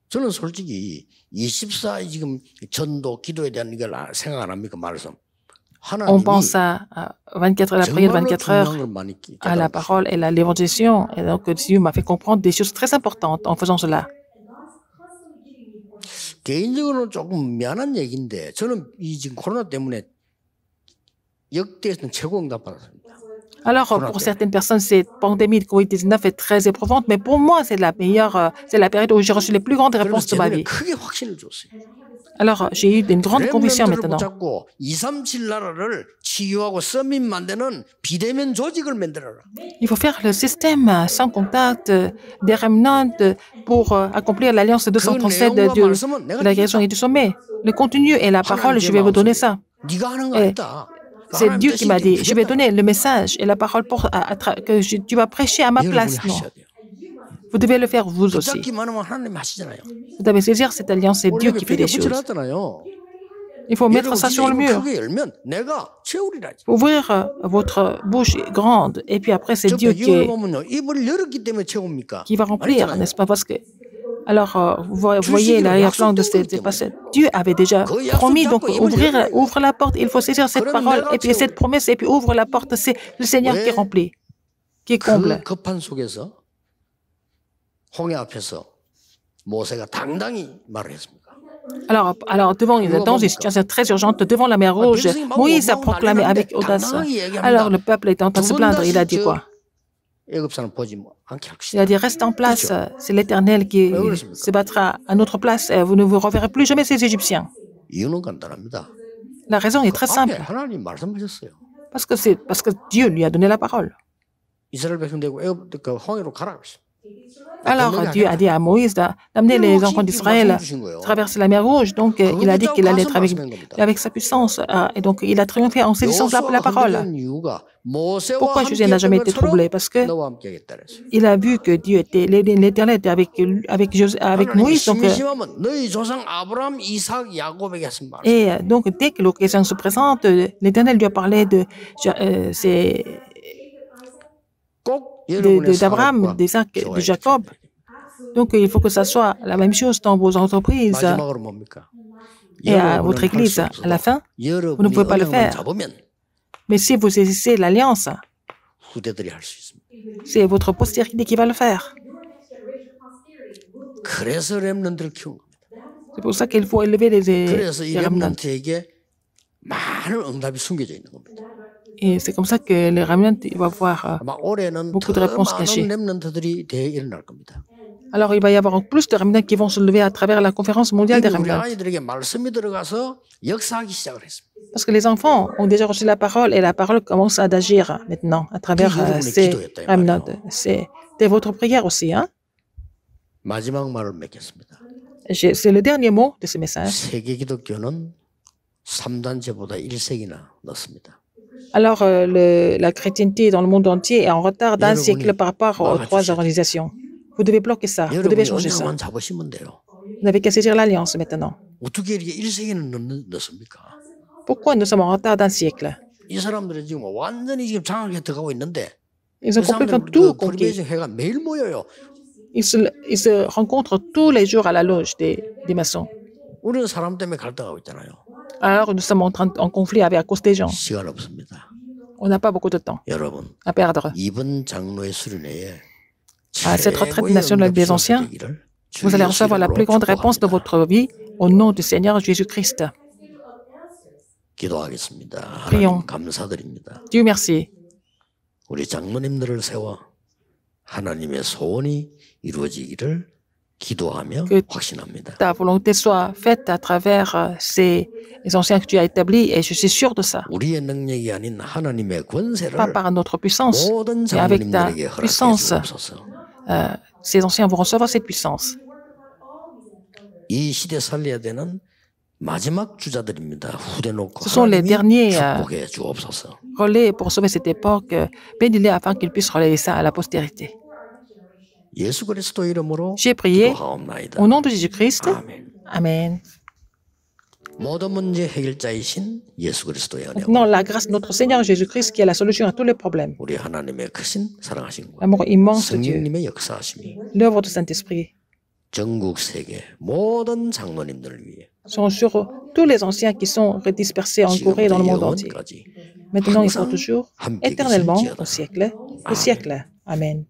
A: 저는 솔직히 24 지금 전도 기도에 대한 이걸 생각 안 합니까 말씀.
B: On
A: 하나님이
B: pense à 24 heures, la prière de
A: 정말로
B: 24
A: 중요한
B: heures,
A: 걸 많이
B: à la
A: 깨달았어요.
B: parole et à l'évangélisation. Et donc, Dieu m'a fait comprendre des choses très importantes en faisant cela.
A: 개인적으로는 조금 미안한 얘기인데 저는 이 지금 코로나 때문에 역대에서는 최고 응답 받았습니다.
B: Alors, pour certaines personnes, cette pandémie de COVID-19 est très éprouvante, mais pour moi, c'est la meilleure, c'est la période où j'ai reçu les plus grandes réponses
A: 그래서
B: de ma
A: 제 눈에
B: vie.
A: 크게 확신을 줬어요.
B: Alors, j'ai eu une grande conviction
A: 렘넌트를
B: maintenant.
A: 붙잡고 237 나라를 치유하고 서밋 만드는 비대면 조직을 만들어라.
B: Il faut faire le système sans contact des remnants pour accomplir l'alliance 237 de la guérison et du sommet. Le contenu et la parole, je vais vous donner ça.
A: 네가 하는 거
B: 예.
A: 아니다.
B: C'est Dieu qui m'a dit, je vais donner le message et la parole tu vas prêcher à ma place. Non, vous devez le faire vous aussi.
A: 붙잡기만 하면 하나님 하시잖아요.
B: Vous devez saisir cette alliance, c'est Dieu qui fait les choses.
A: 붙여놨잖아요.
B: Il faut mettre ça sur le mur.
A: 크게 열면 내가 채우리라.
B: Ouvrir votre bouche grande et puis après, c'est
A: 저
B: Dieu
A: 배경을 보면요. 입을 열었기 때문에 채웁니까?
B: qui va remplir,
A: 아니잖아요.
B: n'est-ce pas? Parce que, alors, vous voyez l'arrière-plan de ces passages. Dieu avait déjà promis, donc ouvre la porte, il faut saisir cette parole, et puis cette promesse, et puis ouvre la porte, c'est le Seigneur qui remplit, qui comble.
A: 그 급한 속에서 홍해 앞에서 모세가 당당히 말을 했습니까?
B: Alors dans une situation très urgente, devant la mer Rouge, Moïse a proclamé avec audace. Alors, le peuple était en train de se plaindre, il a dit quoi?
A: 애굽사람 보지 않게 할
B: Il a
A: 것이다.
B: dit, reste en place, c'est l'Éternel qui se battra à notre place, et vous ne vous reverrez plus jamais ces Égyptiens.
A: 이유는 간단합니다.
B: La raison est très
A: 앞에
B: simple,
A: 하나님 말씀하셨어요.
B: parce que Dieu lui a donné la parole.
A: 이스라엘 백성 되고 애굽 그 홍해로 가라 그랬어요.
B: Alors Dieu a dit à Moïse d'amener les enfants d'Israël traverser la mer Rouge. Donc il a dit qu'il allait être avec sa puissance. Et donc il a triomphé en saisissant la parole. Pourquoi Josué n'a jamais été troublé? Parce que il a vu que Dieu était, l'Éternel était avec Moïse. Donc, et donc dès que l'occasion se présente, l'Éternel lui a parlé d'Abraham, d'Isaac, de Jacob. Donc, il faut que ça soit la même chose dans vos entreprises et à votre église. À la fin, vous ne pouvez pas le faire. Mais si vous saisissez l'alliance, c'est votre postérité qui va le faire. C'est pour ça qu'il faut élever les remnants. Et c'est comme ça que les remnants vont avoir beaucoup de réponses cachées. Alors, il va y avoir plus de remnants qui vont se lever à travers la conférence mondiale des remnants. Parce que les enfants ont déjà reçu la parole et la parole commence à agir maintenant à travers ces remnants. C'est votre prière aussi, hein? C'est le dernier mot de ce message. Alors, la chrétienté dans le monde entier est en retard d'un siècle par rapport aux trois organisations. Vous devez bloquer ça, vous devez changer ça. Vous n'avez qu'à saisir l'alliance maintenant. Pourquoi nous sommes en retard d'un siècle? Ils ont complètement tout conquis. Ils se rencontrent tous les jours à la loge des maçons.
A: 우리는 사람 때문에 갈등하고 있잖아요.
B: Alors, nous sommes en conflit à cause des gens.
A: 시간 없습니다.
B: On n'a pas beaucoup de temps
A: 여러분,
B: à perdre.
A: 이번 장로의 수련회에
B: À cette retraite nationale des anciens, vous allez recevoir la plus grande réponse de votre vie au nom du Seigneur Jésus-Christ.
A: 기도하겠습니다.
B: Prions.
A: 하나님 감사드립니다.
B: Dieu merci.
A: 우리 장로님들을 세워 하나님의 소원이 이루어지기를 기도하며
B: Que
A: 확신합니다.
B: ta volonté soit faite à travers ces anciens que tu as établis et je suis sûr de ça.
A: 우리의 능력이 아닌 하나님의 권세를
B: Pas par notre puissance,
A: 모든
B: mais avec ta
A: 장로님들에게 허락해
B: puissance.
A: 주옵소서.
B: Ces anciens vont recevoir cette puissance.
A: 이 시대 살려야 되는 마지막 주자들입니다. 후대 놓고
B: Ce sont les
A: 하나님이
B: derniers
A: 축복해 주옵소서.
B: relais pour sauver cette époque. Bénis-les afin qu'ils puissent relayer ça à la postérité.
A: 예수 그리스도 이름으로
B: J'ai prié
A: 기도하옵나이다.
B: au nom de Jésus-Christ.
A: 아멘.
B: Amen.
A: 모든 문제 해결자이신 예수 그리스도의 은혜.
B: Maintenant, la grâce de notre Seigneur Jésus-Christ qui est la solution à tous les problèmes.
A: 우리 하나님의 크신 사랑하심과
B: L'amour immense de Dieu.
A: 성령님의 역사하심이
B: L'œuvre du Saint-Esprit
A: 전국 세계 모든 장로님들을 위해
B: sont sur tous les anciens qui sont dispersés en Corée et dans le monde entier.
A: 영원까지
B: Maintenant et pour
A: 항상
B: toujours,
A: 함께
B: éternellement,
A: 계실지어다.
B: au siècle, au siècle. Amen.